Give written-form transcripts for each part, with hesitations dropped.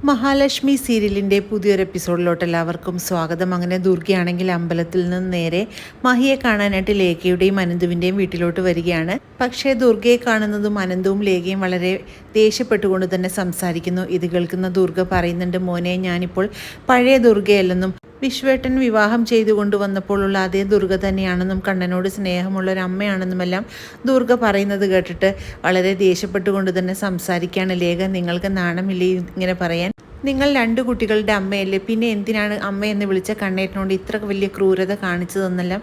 മഹാലക്ഷ്മി സീരിയലിൻ്റെ പുതിയൊരു എപ്പിസോഡിലോട്ട് എല്ലാവർക്കും സ്വാഗതം. അങ്ങനെ ദുർഗയാണെങ്കിൽ അമ്പലത്തിൽ നിന്ന് നേരെ മഹിയെ കാണാനായിട്ട് ലേഖയുടെയും അനന്തുവിൻ്റെയും വീട്ടിലോട്ട് വരികയാണ്. പക്ഷേ ദുർഗയെ കാണുന്നതും അനന്തവും ലേഖയും വളരെ ദേഷ്യപ്പെട്ടുകൊണ്ട് തന്നെ സംസാരിക്കുന്നു. ഇത് കേൾക്കുന്ന ദുർഗ പറയുന്നുണ്ട്, മോനെ ഞാനിപ്പോൾ പഴയ ദുർഗയല്ലെന്നും വിശ്വേട്ടൻ വിവാഹം ചെയ്തു കൊണ്ടുവന്നപ്പോഴുള്ള അതേ ദുർഗ തന്നെയാണെന്നും കണ്ണനോട് സ്നേഹമുള്ള ഒരു അമ്മയാണെന്നുമെല്ലാം ദുർഗ പറയുന്നത് കേട്ടിട്ട് വളരെ ദേഷ്യപ്പെട്ടുകൊണ്ട് തന്നെ സംസാരിക്കുകയാണ് ലേഖ. നിങ്ങൾക്ക് നാണമില്ലേ ഇങ്ങനെ പറയാൻ? നിങ്ങൾ രണ്ട് കുട്ടികളുടെ അമ്മയല്ലേ, പിന്നെ എന്തിനാണ് അമ്മയെന്ന് വിളിച്ച കണ്ണേട്ടനോട് ഇത്ര വലിയ ക്രൂരത കാണിച്ചതെന്നെല്ലാം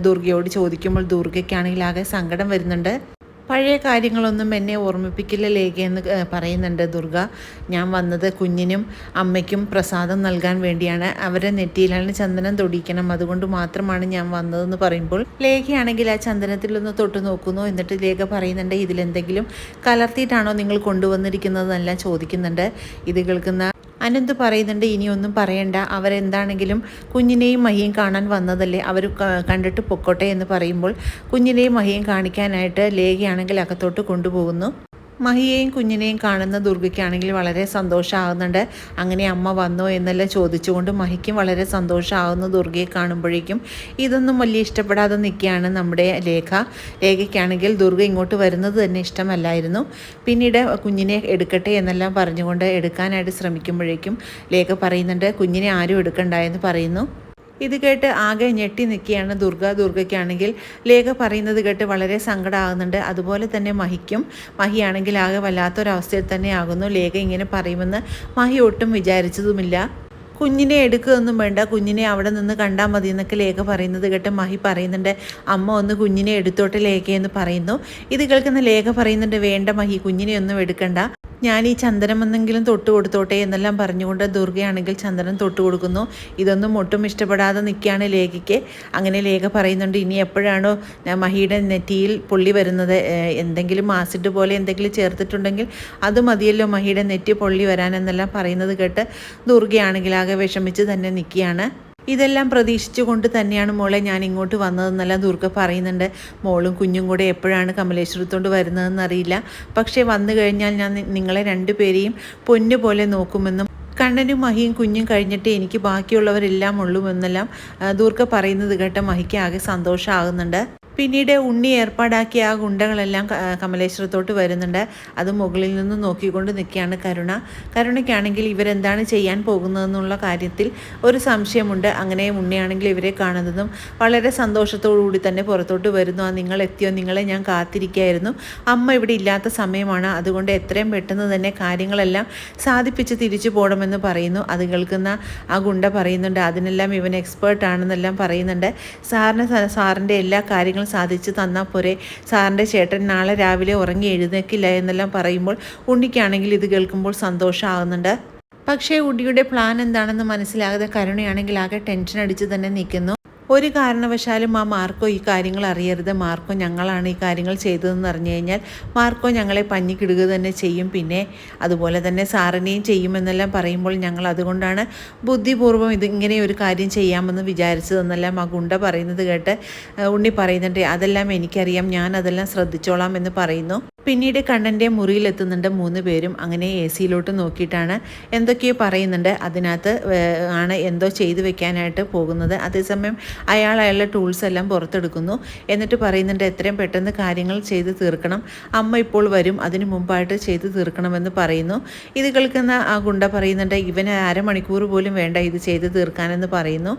ദുർഗയോട് ചോദിക്കുമ്പോൾ ദുർഗയ്ക്കാണെങ്കിൽ ആകെ സങ്കടം വരുന്നുണ്ട്. പഴയ കാര്യങ്ങളൊന്നും എന്നെ ഓർമ്മിപ്പിക്കില്ല ലേഖയെന്ന് പറയുന്നുണ്ട് ദുർഗ. ഞാൻ വന്നത് കുഞ്ഞിനും അമ്മയ്ക്കും പ്രസാദം നൽകാൻ വേണ്ടിയാണ്. അവരെ നെറ്റിയിലാണ് ചന്ദനം തൊടിക്കണം, അതുകൊണ്ട് മാത്രമാണ് ഞാൻ വന്നതെന്ന് പറയുമ്പോൾ ലേഖയാണെങ്കിൽ ആ ചന്ദനത്തിലൊന്ന് തൊട്ട് നോക്കുന്നു. എന്നിട്ട് ലേഖ പറയുന്നുണ്ട്, ഇതിലെന്തെങ്കിലും കലർത്തിയിട്ടാണോ നിങ്ങൾ കൊണ്ടുവന്നിരിക്കുന്നതെന്നെല്ലാം ചോദിക്കുന്നുണ്ട്. ഇത് കേൾക്കുന്ന അനന്ത് പറയുന്നുണ്ട്, ഇനിയൊന്നും പറയണ്ട, അവരെന്താണെങ്കിലും കുഞ്ഞിനെയും മഹിയും കാണാൻ വന്നതല്ലേ, അവർ കണ്ടിട്ട് പൊക്കോട്ടെ എന്ന് പറയുമ്പോൾ കുഞ്ഞിനെയും മഹിയും കാണിക്കാനായിട്ട് ലേഖയാണെങ്കിൽ അകത്തോട്ട് കൊണ്ടുപോകുന്നു. മഹിയെയും കുഞ്ഞിനെയും കാണുന്ന ദുർഗയ്ക്കാണെങ്കിൽ വളരെ സന്തോഷമാകുന്നുണ്ട്. അങ്ങനെ അമ്മ വന്നോ എന്നെല്ലാം ചോദിച്ചുകൊണ്ട് മഹിക്കും വളരെ സന്തോഷമാകുന്നു ദുർഗയെ കാണുമ്പോഴേക്കും. ഇതൊന്നും വലിയ ഇഷ്ടപ്പെടാതെ നിൽക്കുകയാണ് നമ്മുടെ ലേഖയ്ക്കാണെങ്കിൽ ദുർഗ ഇങ്ങോട്ട് വരുന്നത് തന്നെ ഇഷ്ടമല്ലായിരുന്നു. പിന്നീട് കുഞ്ഞിനെ എടുക്കട്ടെ എന്നെല്ലാം പറഞ്ഞുകൊണ്ട് എടുക്കാനായിട്ട് ശ്രമിക്കുമ്പോഴേക്കും ലേഖ പറയുന്നുണ്ട്, കുഞ്ഞിനെ ആരും എടുക്കണ്ട എന്ന് പറയുന്നു. ഇത് കേട്ട് ആകെ ഞെട്ടി നിൽക്കുകയാണ് ദുർഗയ്ക്കാണെങ്കിൽ ലേഖ പറയുന്നത് കേട്ട് വളരെ സങ്കടമാകുന്നുണ്ട്. അതുപോലെ തന്നെ മഹിയാണെങ്കിൽ ആകെ വല്ലാത്തൊരവസ്ഥയിൽ തന്നെ ആകുന്നു. ലേഖ ഇങ്ങനെ പറയുമെന്ന് മഹി ഒട്ടും വിചാരിച്ചതുമില്ല. കുഞ്ഞിനെ എടുക്കുകയൊന്നും വേണ്ട, കുഞ്ഞിനെ അവിടെ നിന്ന് കണ്ടാൽ മതി എന്നൊക്കെ ലേഖ പറയുന്നത് കേട്ട് മഹി പറയുന്നുണ്ട്, അമ്മ ഒന്ന് കുഞ്ഞിനെ എടുത്തോട്ടെ ലേഖയെന്ന് പറയുന്നു. ഇത് കേൾക്കുന്ന ലേഖ പറയുന്നുണ്ട്, വേണ്ട മഹി, കുഞ്ഞിനെ ഒന്നും എടുക്കണ്ട, ഞാൻ ഈ ചന്ദനം എന്തെങ്കിലും തൊട്ട് കൊടുത്തോട്ടെ എന്നെല്ലാം പറഞ്ഞുകൊണ്ട് ദുർഗയാണെങ്കിൽ ചന്ദനം തൊട്ട് കൊടുക്കുന്നു. ഇതൊന്നും ഒട്ടും ഇഷ്ടപ്പെടാതെ നിൽക്കുകയാണ് ലേഖയ്ക്ക്. അങ്ങനെ ലേഖ പറയുന്നുണ്ട്, ഇനി എപ്പോഴാണോ മഹിയുടെ നെറ്റിയിൽ പൊള്ളി വരുന്നത്, എന്തെങ്കിലും ആസിഡ് പോലെ എന്തെങ്കിലും ചേർത്തിട്ടുണ്ടെങ്കിൽ അത് മതിയല്ലോ മഹിയുടെ നെറ്റി പൊള്ളി വരാനെന്നെല്ലാം പറയുന്നത് കേട്ട് ദുർഗയാണെങ്കിൽ ആകെ വിഷമിച്ച് തന്നെ നിൽക്കുകയാണ്. ഇതെല്ലാം പ്രതീക്ഷിച്ചുകൊണ്ട് തന്നെയാണ് മോളെ ഞാൻ ഇങ്ങോട്ട് വന്നതെന്നെല്ലാം ദുർഗ പറയുന്നുണ്ട്. മോളും കുഞ്ഞും കൂടെ എപ്പോഴാണ് കമലേശ്വരത്തോണ്ട് വരുന്നതെന്നറിയില്ല, പക്ഷേ വന്നു കഴിഞ്ഞാൽ ഞാൻ നിങ്ങളെ രണ്ടുപേരെയും പൊന്നുപോലെ നോക്കുമെന്നും കണ്ണനും മഹിയും കുഞ്ഞും കഴിഞ്ഞിട്ട് എനിക്ക് ബാക്കിയുള്ളവരെല്ലാം ഉള്ളുമെന്നെല്ലാം ദുർഗ പറയുന്നത് കേട്ട മഹിക്ക് ആകെ സന്തോഷമാകുന്നുണ്ട്. പിന്നീട് ഉണ്ണി ഏർപ്പാടാക്കിയ ആ ഗുണ്ടകളെല്ലാം കമലേശ്വരത്തോട്ട് വരുന്നുണ്ട്. അത് മുകളിൽ നിന്ന് നോക്കിക്കൊണ്ട് നിൽക്കുകയാണ് കരുണയ്ക്കാണെങ്കിൽ ഇവരെന്താണ് ചെയ്യാൻ പോകുന്നതെന്നുള്ള കാര്യത്തിൽ ഒരു സംശയമുണ്ട്. അങ്ങനെ ഉണ്ണിയാണെങ്കിൽ ഇവരെ കാണുന്നതും വളരെ സന്തോഷത്തോടുകൂടി തന്നെ പുറത്തോട്ട് വരുന്നു. നിങ്ങൾ എത്തിയോ, നിങ്ങളെ ഞാൻ കാത്തിരിക്കുകയായിരുന്നു, അമ്മ ഇവിടെ ഇല്ലാത്ത സമയമാണ്, അതുകൊണ്ട് എത്രയും പെട്ടെന്ന് തന്നെ കാര്യങ്ങളെല്ലാം സാധിപ്പിച്ച് തിരിച്ചു പോകണമെന്ന് പറയുന്നു. അത് കേൾക്കുന്ന ആ ഗുണ്ട പറയുന്നുണ്ട്, അതിനെല്ലാം ഇവൻ എക്സ്പേർട്ടാണെന്നെല്ലാം പറയുന്നുണ്ട്. സാറിൻ്റെ എല്ലാ കാര്യങ്ങളും സാധിച്ചു തന്നാൽ പോരെ, സാറിൻ്റെ ചേട്ടൻ നാളെ രാവിലെ ഉറങ്ങി എഴുന്നേക്കില്ല എന്നെല്ലാം പറയുമ്പോൾ ഉണ്ണിക്കാണെങ്കിൽ ഇത് കേൾക്കുമ്പോൾ സന്തോഷമാകുന്നുണ്ട്. പക്ഷേ ഉണ്ണിയുടെ പ്ലാൻ എന്താണെന്ന് മനസ്സിലാകാതെ കരുണയാണെങ്കിൽ ആകെ ടെൻഷൻ അടിച്ച് തന്നെ നിൽക്കുന്നു. ഒരു കാരണവശാലും ആ മാർക്കോ ഈ കാര്യങ്ങൾ അറിയരുത്, മാർക്കോ ഞങ്ങളാണ് ഈ കാര്യങ്ങൾ ചെയ്തതെന്ന് അറിഞ്ഞു കഴിഞ്ഞാൽ മാർക്കോ ഞങ്ങളെ പഞ്ഞിക്കിടുക തന്നെ ചെയ്യും, പിന്നെ അതുപോലെ തന്നെ സാറിനെയും ചെയ്യുമെന്നെല്ലാം പറയുമ്പോൾ ഞങ്ങൾ അതുകൊണ്ടാണ് ബുദ്ധിപൂർവ്വം ഇങ്ങനെ ഒരു കാര്യം ചെയ്യാമെന്ന് വിചാരിച്ചതെന്നെല്ലാം ആ ഗുണ്ട പറയുന്നത് കേട്ട് ഉണ്ണി പറയുന്നുണ്ട്, അതെല്ലാം എനിക്കറിയാം, ഞാൻ അതെല്ലാം ശ്രദ്ധിച്ചോളാം എന്ന് പറയുന്നു. പിന്നീട് കണ്ണൻ്റെ മുറിയിലെത്തുന്നുണ്ട് 3 പേരും. അങ്ങനെ AC-യിലോട്ട് നോക്കിയിട്ടാണ് എന്തൊക്കെയോ പറയുന്നുണ്ട്. അതിനകത്ത് ആണ് എന്തോ ചെയ്തു വെക്കാനായിട്ട് പോകുന്നത്. അതേസമയം അയാളുടെ ടൂൾസ് എല്ലാം പുറത്തെടുക്കുന്നു. എന്നിട്ട് പറയുന്നുണ്ട്, എത്രയും പെട്ടെന്ന് കാര്യങ്ങൾ ചെയ്ത് തീർക്കണം, അമ്മ ഇപ്പോൾ വരും, അതിനു മുമ്പായിട്ട് ചെയ്ത് തീർക്കണമെന്ന് പറയുന്നു. ഇത് കേൾക്കുന്ന ആ ഗുണ്ട പറയുന്നുണ്ട്, ഇവന് അരമണിക്കൂർ പോലും വേണ്ട ഇത് ചെയ്ത് തീർക്കാനെന്ന് പറയുന്നു.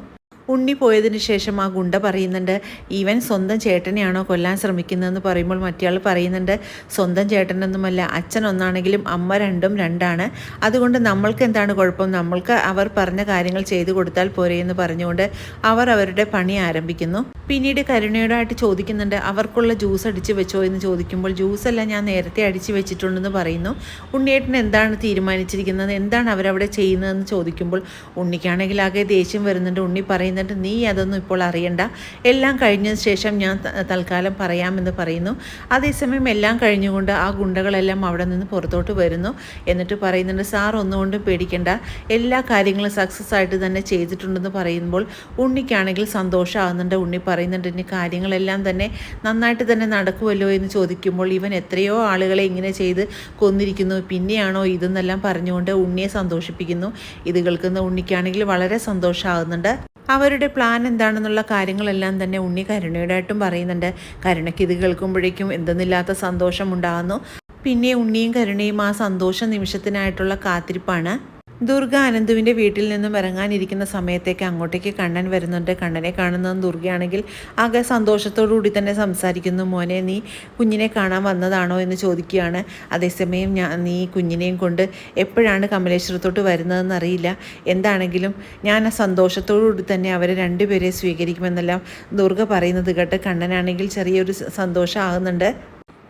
ഉണ്ണി പോയതിന് ശേഷം ആ ഗുണ്ട പറയുന്നുണ്ട്, ഇവൻ സ്വന്തം ചേട്ടനെയാണോ കൊല്ലാൻ ശ്രമിക്കുന്നതെന്ന് പറയുമ്പോൾ മറ്റയാൾ പറയുന്നുണ്ട്, സ്വന്തം ചേട്ടനൊന്നുമല്ല, അച്ഛൻ ഒന്നാണെങ്കിലും അമ്മ രണ്ടാണ്, അതുകൊണ്ട് നമ്മൾക്ക് എന്താണ് കുഴപ്പം, നമ്മൾക്ക് അവർ പറഞ്ഞ കാര്യങ്ങൾ ചെയ്തു കൊടുത്താൽ പോരെ എന്ന് പറഞ്ഞുകൊണ്ട് അവർ അവരുടെ പണി ആരംഭിക്കുന്നു. പിന്നീട് കരുണയോടായിട്ട് ചോദിക്കുന്നുണ്ട്, അവർക്കുള്ള ജ്യൂസ് അടിച്ച് വെച്ചോ എന്ന് ചോദിക്കുമ്പോൾ ജ്യൂസല്ല, ഞാൻ നേരത്തെ അടിച്ച് വെച്ചിട്ടുണ്ടെന്ന് പറയുന്നു. ഉണ്ണിയേട്ടൻ എന്താണ് തീരുമാനിച്ചിരിക്കുന്നത്, എന്താണ് അവരവിടെ ചെയ്യുന്നതെന്ന് ചോദിക്കുമ്പോൾ ഉണ്ണിക്കാണെങ്കിൽ ആകെ ദേഷ്യം വരുന്നുണ്ട്. ഉണ്ണി പറയുന്നത്, പറയുന്നുണ്ട്, നീ അതൊന്നും ഇപ്പോൾ അറിയണ്ട, എല്ലാം കഴിഞ്ഞതിന് ശേഷം ഞാൻ തൽക്കാലം പറയാമെന്ന് പറയുന്നു. അതേസമയം എല്ലാം കഴിഞ്ഞുകൊണ്ട് ആ ഗുണ്ടകളെല്ലാം അവിടെ നിന്ന് പുറത്തോട്ട് വരുന്നു. എന്നിട്ട് പറയുന്നുണ്ട്, സാർ ഒന്നുകൊണ്ടും പേടിക്കേണ്ട, എല്ലാ കാര്യങ്ങളും സക്സസ് ആയിട്ട് തന്നെ ചെയ്തിട്ടുണ്ടെന്ന് പറയുമ്പോൾ ഉണ്ണിക്കാണെങ്കിൽ സന്തോഷമാകുന്നുണ്ട്. ഉണ്ണി പറയുന്നുണ്ട്, ഇനി കാര്യങ്ങളെല്ലാം തന്നെ നന്നായിട്ട് തന്നെ നടക്കുമല്ലോ എന്ന് ചോദിക്കുമ്പോൾ ഇവൻ എത്രയോ ആളുകളെ ഇങ്ങനെ ചെയ്ത് കൊന്നിരിക്കുന്നു, പിന്നെയാണോ ഇതെന്നെല്ലാം പറഞ്ഞുകൊണ്ട് ഉണ്ണിയെ സന്തോഷിപ്പിക്കുന്നു. ഇത് കേൾക്കുന്ന ഉണ്ണിക്കാണെങ്കിൽ വളരെ സന്തോഷമാകുന്നുണ്ട്. അവരുടെ പ്ലാൻ എന്താണെന്നുള്ള കാര്യങ്ങളെല്ലാം തന്നെ ഉണ്ണി കരുണയോടായിട്ടും പറയുന്നുണ്ട്. കരുണയ്ക്ക് ഇത് കേൾക്കുമ്പോഴേക്കും എന്തെന്നില്ലാത്ത സന്തോഷം ഉണ്ടാകുന്നു. പിന്നെ ഉണ്ണിയും കരുണയും ആ സന്തോഷ നിമിഷത്തിനായിട്ടുള്ള കാത്തിരിപ്പാണ്. ദുർഗ അനന്തുവിൻ്റെ വീട്ടിൽ നിന്നും ഇറങ്ങാനിരിക്കുന്ന സമയത്തേക്ക് അങ്ങോട്ടേക്ക് കണ്ണൻ വരുന്നുണ്ട്. കണ്ണനെ കാണുന്നതും ദുർഗയാണെങ്കിൽ ആകെ സന്തോഷത്തോടുകൂടി തന്നെ സംസാരിക്കുന്നു. മോനെ, നീ കുഞ്ഞിനെ കാണാൻ വന്നതാണോ എന്ന് ചോദിക്കുകയാണ്. അതേസമയം നീ കുഞ്ഞിനെയും കൊണ്ട് എപ്പോഴാണ് കമലേശ്വരത്തോട്ട് വരുന്നതെന്നറിയില്ല, എന്താണെങ്കിലും ഞാൻ ആ സന്തോഷത്തോടുകൂടി തന്നെ അവരെ രണ്ടുപേരെ സ്വീകരിക്കുമെന്നെല്ലാം ദുർഗ പറയുന്നത് കേട്ട് കണ്ണനാണെങ്കിൽ ചെറിയൊരു സന്തോഷമാകുന്നുണ്ട്.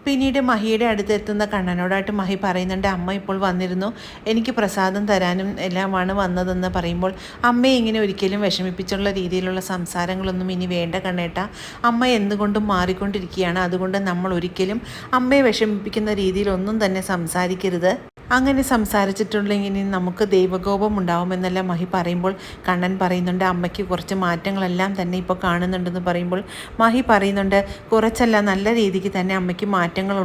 പിന്നീട് മഹിയുടെ അടുത്തെത്തുന്ന കണ്ണനോടായിട്ട് മഹി പറയുന്നുണ്ട്, അമ്മ ഇപ്പോൾ വന്നിരുന്നു, എനിക്ക് പ്രസാദം തരാനും എല്ലാമാണ് വന്നതെന്ന് പറയുമ്പോൾ അമ്മയെ ഇങ്ങനെ ഒരിക്കലും വിഷമിപ്പിച്ചുള്ള രീതിയിലുള്ള സംസാരങ്ങളൊന്നും ഇനി വേണ്ട കണ്ണേട്ട, അമ്മ എന്തുകൊണ്ടും മാറിക്കൊണ്ടിരിക്കുകയാണ്, അതുകൊണ്ട് നമ്മൾ ഒരിക്കലും അമ്മയെ വിഷമിപ്പിക്കുന്ന രീതിയിലൊന്നും തന്നെ സംസാരിക്കരുത്, അങ്ങനെ സംസാരിച്ചിട്ടുണ്ടെങ്കിൽ നമുക്ക് ദൈവകോപം ഉണ്ടാവുമെന്നെല്ലാം മഹി പറയുമ്പോൾ കണ്ണൻ പറയുന്നുണ്ട്, അമ്മയ്ക്ക് കുറച്ച് മാറ്റങ്ങളെല്ലാം തന്നെ ഇപ്പോൾ കാണുന്നുണ്ടെന്ന് പറയുമ്പോൾ മഹി പറയുന്നുണ്ട്, കുറച്ചല്ല നല്ല രീതിക്ക് തന്നെ അമ്മയ്ക്ക് മാറ്റങ്ങൾ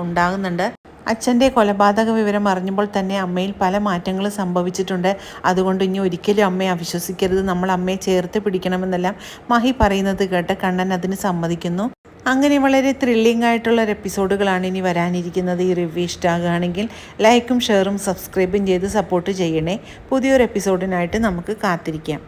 ഉണ്ടാകുന്നുണ്ട്. അച്ഛൻ്റെ കൊലപാതക വിവരം അറിഞ്ഞപ്പോൾ തന്നെ അമ്മയിൽ പല മാറ്റങ്ങളും സംഭവിച്ചിട്ടുണ്ട്, അതുകൊണ്ട് ഇനി ഒരിക്കലും അമ്മയെ അവിശ്വസിക്കരുത്, നമ്മൾ അമ്മയെ ചേർത്ത് പിടിക്കണമെന്നെല്ലാം മഹി പറയുന്നത് കേട്ട് കണ്ണൻ അതിന് സമ്മതിക്കുന്നു. അങ്ങനെ വളരെ ത്രില്ലിംഗ് ആയിട്ടുള്ള എപ്പിസോഡുകളാണ് ഇനി വരാനിരിക്കുന്നത്. ഈ റിവ്യൂ ഇഷ്ടമാകുകയാണെങ്കിൽ ലൈക്കും ഷെയറും സബ്സ്ക്രൈബും ചെയ്ത് സപ്പോർട്ട് ചെയ്യണേ. പുതിയൊരു എപ്പിസോഡിനായിട്ട് നമുക്ക് കാത്തിരിക്കാം.